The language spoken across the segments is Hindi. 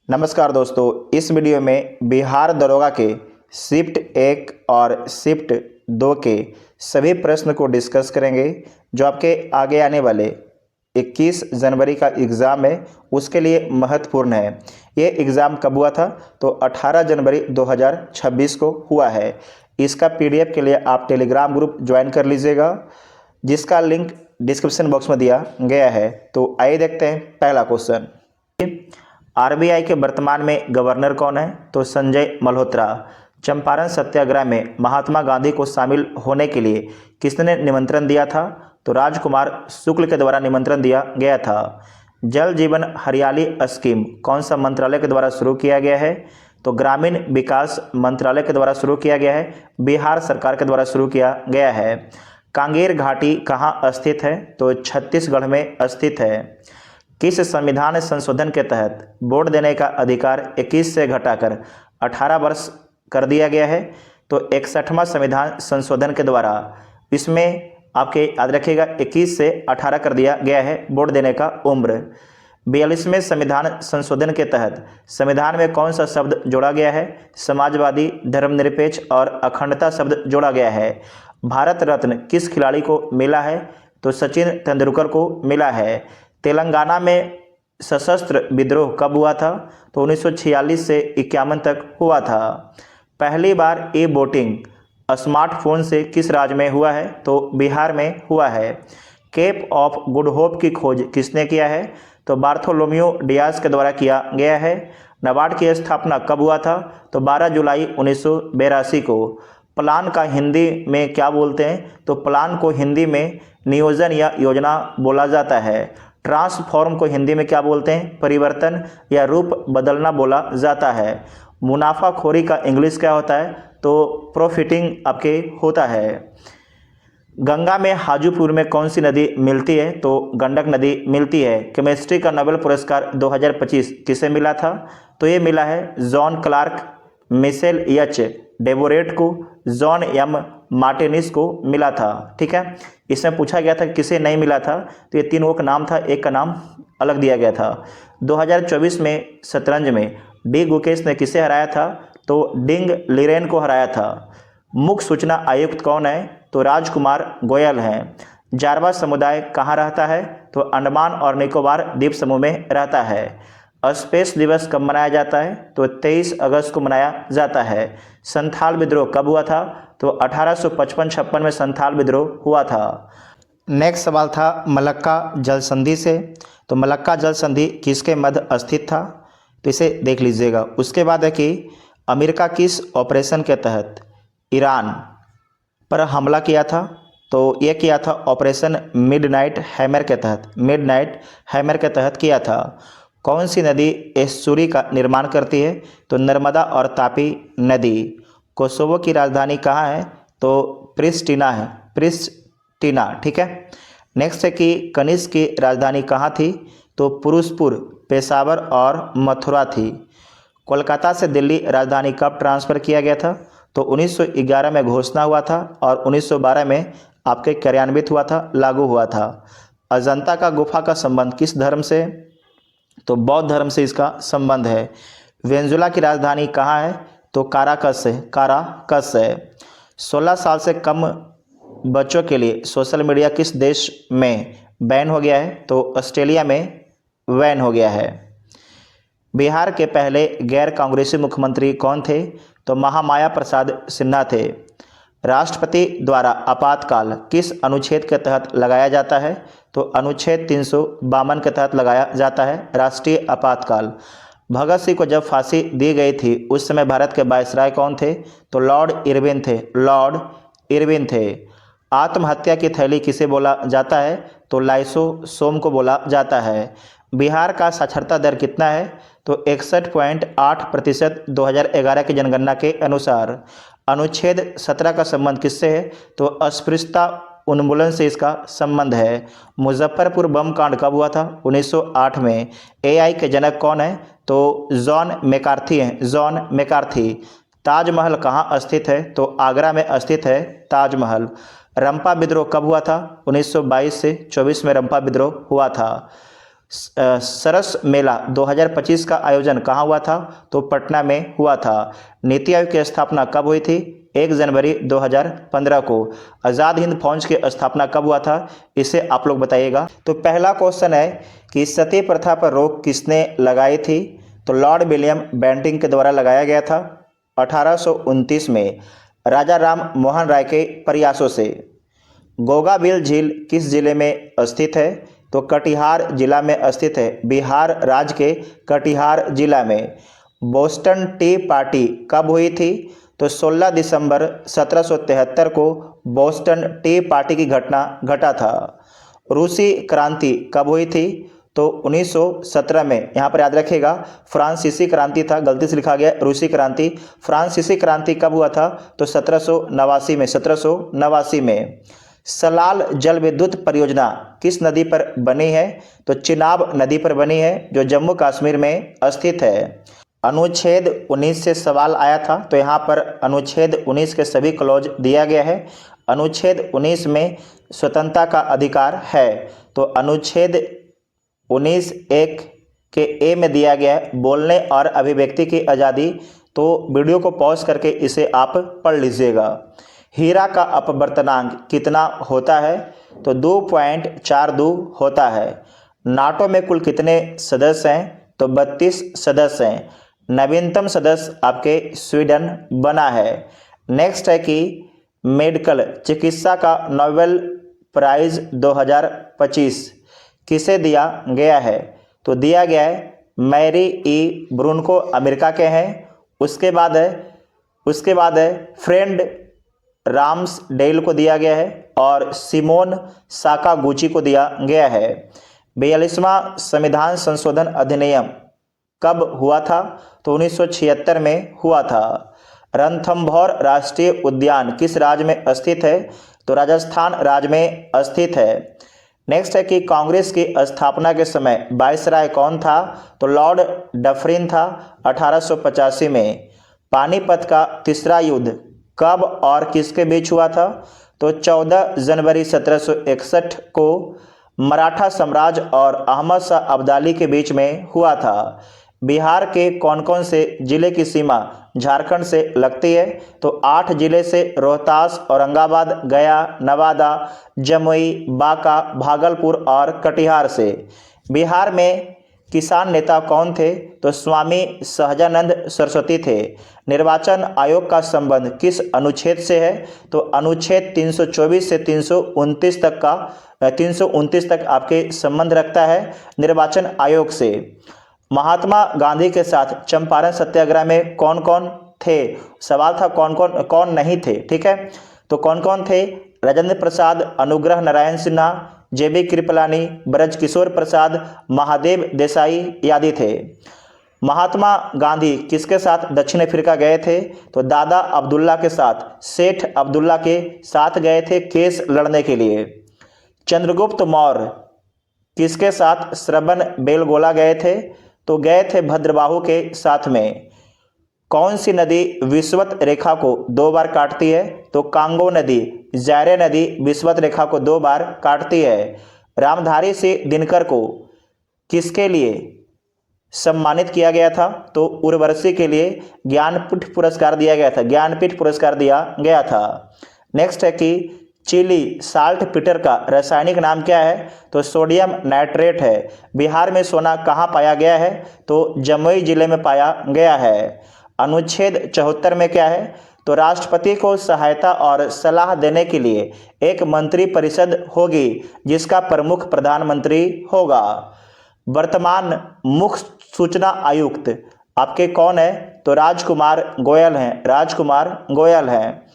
नमस्कार दोस्तों, इस वीडियो में बिहार दरोगा के शिफ्ट 1 और शिफ्ट 2 के सभी प्रश्न को डिस्कस करेंगे जो आपके आगे आने वाले 21 जनवरी का एग्ज़ाम है उसके लिए महत्वपूर्ण है। ये एग्ज़ाम कब हुआ था? तो 18 जनवरी 2026 को हुआ है। इसका पीडीएफ के लिए आप टेलीग्राम ग्रुप ज्वाइन कर लीजिएगा जिसका लिंक डिस्क्रिप्शन बॉक्स में दिया गया है। तो आइए देखते हैं पहला क्वेश्चन। आरबीआई के वर्तमान में गवर्नर कौन है? तो संजय मल्होत्रा। चंपारण सत्याग्रह में महात्मा गांधी को शामिल होने के लिए किसने निमंत्रण दिया था? तो राजकुमार शुक्ल के द्वारा निमंत्रण दिया गया था। जल जीवन हरियाली स्कीम कौन सा मंत्रालय के द्वारा शुरू किया गया है? तो ग्रामीण विकास मंत्रालय के द्वारा शुरू किया गया है, बिहार सरकार के द्वारा शुरू किया गया है। कांगेर घाटी कहाँ स्थित है? तो छत्तीसगढ़ में स्थित है। किस संविधान संशोधन के तहत वोट देने का अधिकार 21 से घटाकर 18 वर्ष कर दिया गया है? तो 61वां संविधान संशोधन के द्वारा इसमें आपके याद रखिएगा 21 से 18 कर दिया गया है वोट देने का उम्र। 42वें संविधान संशोधन के तहत संविधान में कौन सा शब्द जोड़ा गया है? समाजवादी, धर्मनिरपेक्ष और अखंडता शब्द जोड़ा गया है। भारत रत्न किस खिलाड़ी को मिला है? तो सचिन तेंदुलकर को मिला है। तेलंगाना में सशस्त्र विद्रोह कब हुआ था? तो 1946 से 51 तक हुआ था। पहली बार ई वोटिंग स्मार्टफोन से किस राज्य में हुआ है? तो बिहार में हुआ है। केप ऑफ गुड होप की खोज किसने किया है? तो बार्थोलोम्यू डियाज के द्वारा किया गया है। नाबार्ड की स्थापना कब हुआ था? तो 12 जुलाई 1982 को। प्लान का हिंदी में क्या बोलते हैं? तो प्लान को हिंदी में नियोजन या योजना बोला जाता है। ट्रांसफॉर्म को हिंदी में क्या बोलते हैं? परिवर्तन या रूप बदलना बोला जाता है। मुनाफाखोरी का इंग्लिश क्या होता है? तो प्रॉफिटिंग आपके होता है। गंगा में हाजीपुर में कौन सी नदी मिलती है? तो गंडक नदी मिलती है। केमिस्ट्री का नोबेल पुरस्कार 2025 किसे मिला था? तो ये मिला है जॉन क्लार्क, मिशेल एच डेबोरेट को, जॉन एम मार्टिनिस को मिला था। ठीक है, इसमें पूछा गया था किसे नहीं मिला था, तो ये तीनों का नाम था, एक का नाम अलग दिया गया था। 2024 में शतरंज में डी गुकेश ने किसे हराया था? तो डिंग लिरेन को हराया था। मुख्य सूचना आयुक्त कौन है? तो राजकुमार गोयल हैं। जारवा समुदाय कहाँ रहता है? तो अंडमान और निकोबार द्वीप समूह में रहता है। स्पेस दिवस कब मनाया जाता है? तो 23 अगस्त को मनाया जाता है। संथाल विद्रोह कब हुआ था? तो 1855-56 में संथाल विद्रोह हुआ था। नेक्स्ट सवाल था मलक्का जल संधि से। तो मलक्का जल संधि किसके मध्य स्थित था? तो इसे देख लीजिएगा। उसके बाद है कि अमेरिका किस ऑपरेशन के तहत ईरान पर हमला किया था? तो यह किया था ऑपरेशन मिडनाइट हैमर के तहत, मिडनाइट हैमर के तहत किया था। कौन सी नदी एस्चुरी का निर्माण करती है? तो नर्मदा और तापी नदी। कोसोवो की राजधानी कहाँ है? तो प्रिस्टिना है, प्रिस्टिना। ठीक है, नेक्स्ट है कि कनिष्क की राजधानी कहाँ थी? तो पुरुषपुर, पेशावर और मथुरा थी। कोलकाता से दिल्ली राजधानी कब ट्रांसफ़र किया गया था? तो 1911 में घोषणा हुआ था और 1912 में आपके कार्यान्वित हुआ था, लागू हुआ था। अजंता का गुफा का संबंध किस धर्म से? तो बौद्ध धर्म से इसका संबंध है। वेनेजुला की राजधानी कहाँ है? तो काराकस है, काराकस है। 16 साल से कम बच्चों के लिए सोशल मीडिया किस देश में बैन हो गया है? तो ऑस्ट्रेलिया में बैन हो गया है। बिहार के पहले गैर कांग्रेसी मुख्यमंत्री कौन थे? तो महामाया प्रसाद सिन्हा थे। राष्ट्रपति द्वारा आपातकाल किस अनुच्छेद के तहत लगाया जाता है? तो अनुच्छेद 352 के तहत लगाया जाता है राष्ट्रीय आपातकाल। भगत सिंह को जब फांसी दी गई थी उस समय भारत के वायसराय कौन थे? तो लॉर्ड इरविन थे, लॉर्ड इरविन थे। आत्महत्या की थैली किसे बोला जाता है? तो लाइसोसोम को बोला जाता है। बिहार का साक्षरता दर कितना है? तो 61.8% 2011 की जनगणना के अनुसार। अनुच्छेद 17 का संबंध किससे है? तो अस्पृश्यता उन्मूलन से इसका संबंध है। मुजफ्फरपुर बम कांड कब हुआ था? 1908 में। एआई के जनक कौन है? तो जॉन मैकार्थी हैं, जॉन मैकार्थी। ताजमहल कहाँ स्थित है? तो आगरा में स्थित है ताजमहल। रंपा विद्रोह कब हुआ था? 1922 से 24 में रंपा विद्रोह हुआ था। सरस मेला 2025 का आयोजन कहाँ हुआ था? तो पटना में हुआ था। नीति आयोग की स्थापना कब हुई थी? 1 जनवरी 2015 को। आज़ाद हिंद फौज की स्थापना कब हुआ था? इसे आप लोग बताइएगा। तो पहला क्वेश्चन है कि सती प्रथा पर रोक किसने लगाई थी? तो लॉर्ड विलियम बेंटिंक के द्वारा लगाया गया था 1829 में राजा राम मोहन राय के प्रयासों से। गोगाबिल झील किस जिले में स्थित है? तो कटिहार जिला में स्थित है, बिहार राज्य के कटिहार जिला में। बोस्टन टी पार्टी कब हुई थी? तो 16 दिसंबर 1773 को बोस्टन टी पार्टी की घटना घटा था। रूसी क्रांति कब हुई थी? तो 1917 में। यहाँ पर याद रखिएगा फ्रांसीसी क्रांति था, गलती से लिखा गया रूसी क्रांति। फ्रांसीसी क्रांति कब हुआ था? तो 1789 में। सलाल जल विद्युत परियोजना किस नदी पर बनी है? तो चिनाब नदी पर बनी है, जो जम्मू कश्मीर में स्थित है। अनुच्छेद 19 से सवाल आया था, तो यहाँ पर अनुच्छेद 19 के सभी क्लॉज दिया गया है। अनुच्छेद 19 में स्वतंत्रता का अधिकार है, तो अनुच्छेद 19(1) के ए में दिया गया है बोलने और अभिव्यक्ति की आज़ादी। तो वीडियो को पॉज करके इसे आप पढ़ लीजिएगा। हीरा का अपवर्तनांक कितना होता है? तो 2.42 होता है। नाटो में कुल कितने सदस्य हैं? तो 32 सदस्य हैं। नवीनतम सदस्य आपके स्वीडन बना है। नेक्स्ट है कि मेडिकल चिकित्सा का नोबेल प्राइज 2025 किसे दिया गया है? तो दिया गया है मैरी ई ब्रूनको, अमेरिका के हैं। उसके बाद है फ्रेंड राम्स डेल को दिया गया है और सिमोन साकागुची को दिया गया है। 42वां संविधान संशोधन अधिनियम कब हुआ था? तो 1976 में हुआ था। रणथंभौर राष्ट्रीय उद्यान किस राज्य में स्थित है? तो राजस्थान राज्य में स्थित है। नेक्स्ट है कि कांग्रेस की स्थापना के समय वायसराय कौन था? तो लॉर्ड डफरिन था 1885 में। पानीपत का तीसरा युद्ध कब और किसके बीच हुआ था? तो 14 जनवरी 1761 को मराठा साम्राज्य और अहमद शाह अब्दाली के बीच में हुआ था। बिहार के कौन कौन से जिले की सीमा झारखंड से लगती है? तो 8 जिले से रोहतास, औरंगाबाद, गया, नवादा, जमुई, बांका, भागलपुर और कटिहार से। बिहार में किसान नेता कौन थे? तो स्वामी सहजानंद सरस्वती थे। निर्वाचन आयोग का संबंध किस अनुच्छेद से है? तो अनुच्छेद 324 से 329 तक आपके संबंध रखता है निर्वाचन आयोग से। महात्मा गांधी के साथ चंपारण सत्याग्रह में कौन कौन थे? सवाल था कौन नहीं थे, ठीक है। तो कौन कौन थे? राजेंद्र प्रसाद, अनुग्रह नारायण सिन्हा, जेबी कृपलानी, ब्रजकिशोर प्रसाद, महादेव देसाई आदि थे। महात्मा गांधी किसके साथ दक्षिण अफ्रीका गए थे? तो दादा अब्दुल्ला के साथ, सेठ अब्दुल्ला के साथ गए थे केस लड़ने के लिए। चंद्रगुप्त मौर्य किसके साथ श्रवण बेलगोला गए थे? तो गए थे भद्रबाहु के साथ में। कौन सी नदी विषुवत रेखा को 2 बार काटती है? तो कांगो नदी। जायरे नदी विषुवत रेखा को 2 बार काटती है। रामधारी सिंह दिनकर को किसके लिए सम्मानित किया गया था? तो उर्वशी के लिए ज्ञानपीठ पुरस्कार दिया गया था, ज्ञानपीठ पुरस्कार दिया गया था। नेक्स्ट है कि चिली साल्ट पीटर का रासायनिक नाम क्या है? तो सोडियम नाइट्रेट है। बिहार में सोना कहाँ पाया गया है? तो जमुई जिले में पाया गया है। अनुच्छेद 74 में क्या है? तो राष्ट्रपति को सहायता और सलाह देने के लिए एक मंत्री परिषद होगी जिसका प्रमुख प्रधानमंत्री होगा। वर्तमान मुख्य सूचना आयुक्त आपके कौन है? तो राजकुमार गोयल हैं, राजकुमार गोयल हैं।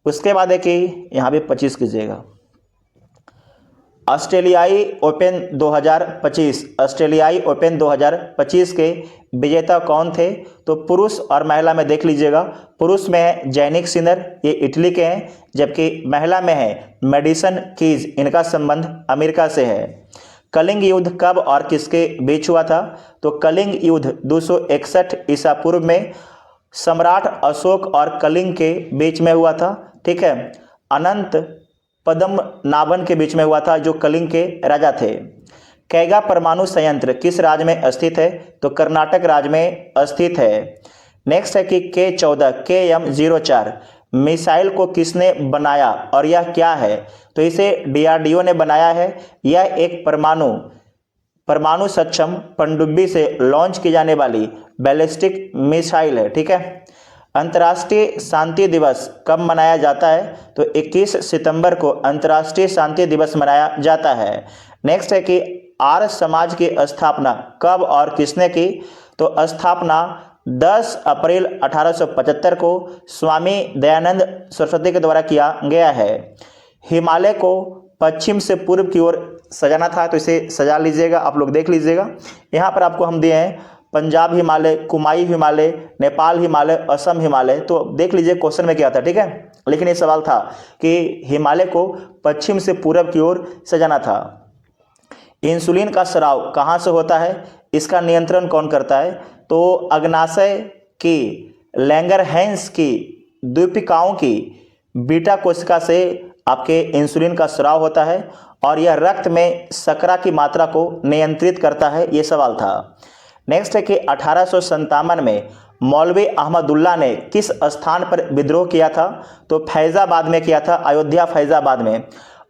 उसके बाद है कि यहाँ भी 25 कीजिएगा। ऑस्ट्रेलियाई ओपन 2025, ऑस्ट्रेलियाई ओपन 2025 के विजेता कौन थे? तो पुरुष और महिला में देख लीजिएगा। पुरुष में है जैनिक सिनर, ये इटली के हैं, जबकि महिला में है मेडिसन कीज, इनका संबंध अमेरिका से है। कलिंग युद्ध कब और किसके बीच हुआ था? तो कलिंग युद्ध 261 ईसा पूर्व में सम्राट अशोक और कलिंग के बीच में हुआ था, ठीक है। अनंत पद्मनाभन के बीच में हुआ था, जो कलिंग के राजा थे। कैगा परमाणु संयंत्र किस राज्य में स्थित है? तो कर्नाटक राज्य में स्थित है। नेक्स्ट है कि K-14 KM-04 मिसाइल को किसने बनाया और यह क्या है? तो इसे DRDO ने बनाया है। यह एक परमाणु सक्षम पनडुब्बी से लॉन्च की जाने वाली बैलिस्टिक मिसाइल है। ठीक है। अंतर्राष्ट्रीय शांति दिवस कब मनाया जाता है? तो 21 सितंबर को अंतर्राष्ट्रीय शांति दिवस मनाया जाता है। नेक्स्ट है कि आर्य समाज की स्थापना कब और किसने की? तो स्थापना 10 अप्रैल 1875 को स्वामी दयानंद सरस्वती के द्वारा किया गया है। हिमालय को पश्चिम से पूर्व की ओर सजाना था, तो इसे सजा लीजिएगा, आप लोग देख लीजिएगा। यहाँ पर आपको हम दिए हैं पंजाब हिमालय, कुमाई हिमालय, नेपाल हिमालय, असम हिमालय, तो देख लीजिए क्वेश्चन में क्या था। ठीक है, लेकिन ये सवाल था कि हिमालय को पश्चिम से पूर्व की ओर सजाना था। इंसुलिन का स्राव कहाँ से होता है? इसका नियंत्रण कौन करता है? तो अग्नाशय की, लैंगरहैंस की द्वीपिकाओं की बीटा कोशिका से आपके इंसुलिन का स्राव होता है और यह रक्त में शर्करा की मात्रा को नियंत्रित करता है। ये सवाल था। नेक्स्ट है कि 1857 में मौलवी अहमदुल्ला ने किस स्थान पर विद्रोह किया था? तो फैजाबाद में किया था, अयोध्या फैजाबाद में।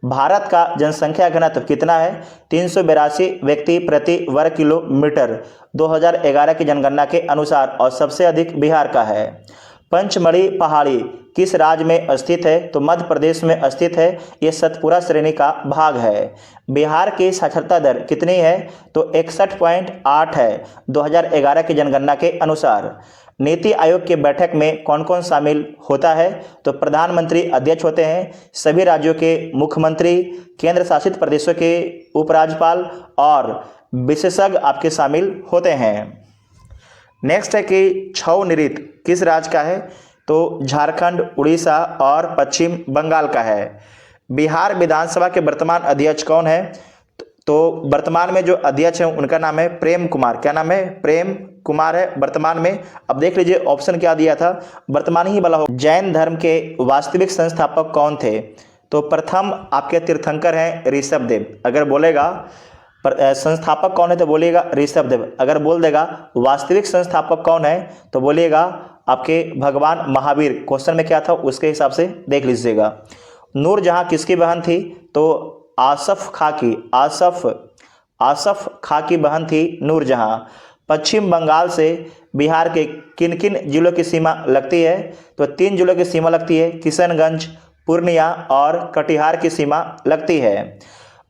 भारत का जनसंख्या घनत्व कितना है? 382 व्यक्ति प्रति वर्ग किलोमीटर 2011 की जनगणना के अनुसार, और सबसे अधिक बिहार का है। पंचमढ़ी पहाड़ी किस राज्य में स्थित है? तो मध्य प्रदेश में स्थित है। ये सतपुरा श्रेणी का भाग है। बिहार की साक्षरता दर कितनी है? तो 61.8 है 2011 की जनगणना के अनुसार। नीति आयोग की बैठक में कौन कौन शामिल होता है? तो प्रधानमंत्री अध्यक्ष होते हैं, सभी राज्यों के मुख्यमंत्री, केंद्र शासित प्रदेशों के उपराज्यपाल और विशेषज्ञ आपके शामिल होते हैं। नेक्स्ट है कि छऊ नृत्य किस राज्य का है? तो झारखंड, उड़ीसा और पश्चिम बंगाल का है। बिहार विधानसभा के वर्तमान अध्यक्ष कौन है? तो वर्तमान में जो अध्यक्ष हैं उनका नाम है प्रेम कुमार। क्या नाम है? प्रेम कुमार है वर्तमान में। अब देख लीजिए ऑप्शन क्या दिया था, वर्तमान ही वाला हो। जैन धर्म के वास्तविक संस्थापक कौन थे? तो प्रथम आपके तीर्थंकर हैं ऋषभदेव। अगर बोलेगा संस्थापक कौन है तो बोलिएगा ऋषभदेव। अगर बोल देगा वास्तविक संस्थापक कौन है तो बोलिएगा आपके भगवान महावीर। क्वेश्चन में क्या था उसके हिसाब से देख लीजिएगा। नूरजहां किसकी बहन थी? तो आसफ खां की बहन थी नूरजहां। पश्चिम बंगाल से बिहार के किन किन जिलों की सीमा लगती है? तो 3 जिलों की सीमा लगती है, किशनगंज, पूर्णिया और कटिहार की सीमा लगती है।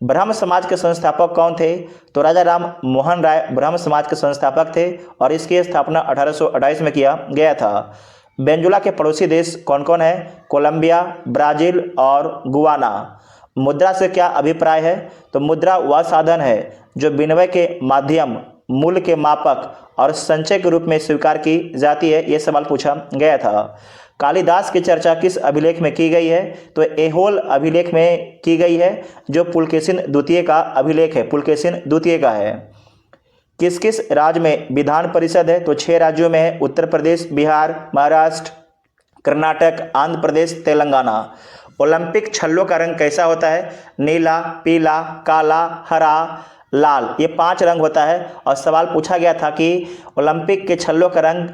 ब्रह्म समाज के संस्थापक कौन थे? तो राजा राम मोहन राय ब्रह्म समाज के संस्थापक थे और इसकी स्थापना 1828 में किया गया था। वेनेजुला के पड़ोसी देश कौन कौन है? कोलंबिया, ब्राजील और गुआना। मुद्रा से क्या अभिप्राय है? तो मुद्रा वह साधन है जो विनिमय के माध्यम, मूल्य के मापक और संचय के रूप में स्वीकार की जाती है। ये सवाल पूछा गया था। कालिदास की चर्चा किस अभिलेख में की गई है? तो एहोल अभिलेख में की गई है जो पुलकेशिन द्वितीय का अभिलेख है, पुलकेशिन द्वितीय का है। किस किस राज्य में विधान परिषद है? तो 6 राज्यों में है, उत्तर प्रदेश, बिहार, महाराष्ट्र, कर्नाटक, आंध्र प्रदेश, तेलंगाना। ओलंपिक छल्लों का रंग कैसा होता है? नीला, पीला, काला, हरा, लाल, ये 5 रंग होता है। और सवाल पूछा गया था कि ओलंपिक के छल्लों का रंग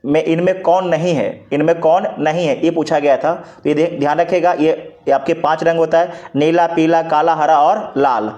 में इनमें कौन नहीं है, इनमें कौन नहीं है, ये पूछा गया था। तो ये ध्यान रखेगा, ये आपके 5 रंग होता है, नीला, पीला, काला, हरा और लाल।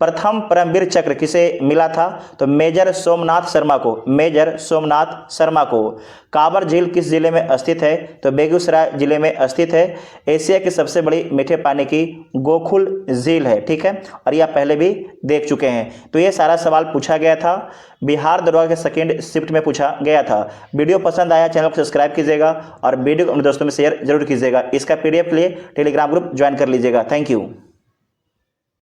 प्रथम परमवीर चक्र किसे मिला था? तो मेजर सोमनाथ शर्मा को, मेजर सोमनाथ शर्मा को। काबर झील किस जिले में स्थित है? तो बेगूसराय जिले में स्थित है। एशिया की सबसे बड़ी मीठे पानी की गोकुल झील है। ठीक है, और यह पहले भी देख चुके हैं। तो ये सारा सवाल पूछा गया था, बिहार दरोगा के सेकेंड शिफ्ट में पूछा गया था। वीडियो पसंद आया चैनल को सब्सक्राइब कीजिएगा और वीडियो को अपने दोस्तों में शेयर जरूर कीजिएगा। इसका PDF के लिए टेलीग्राम ग्रुप ज्वाइन कर लीजिएगा। Thank you.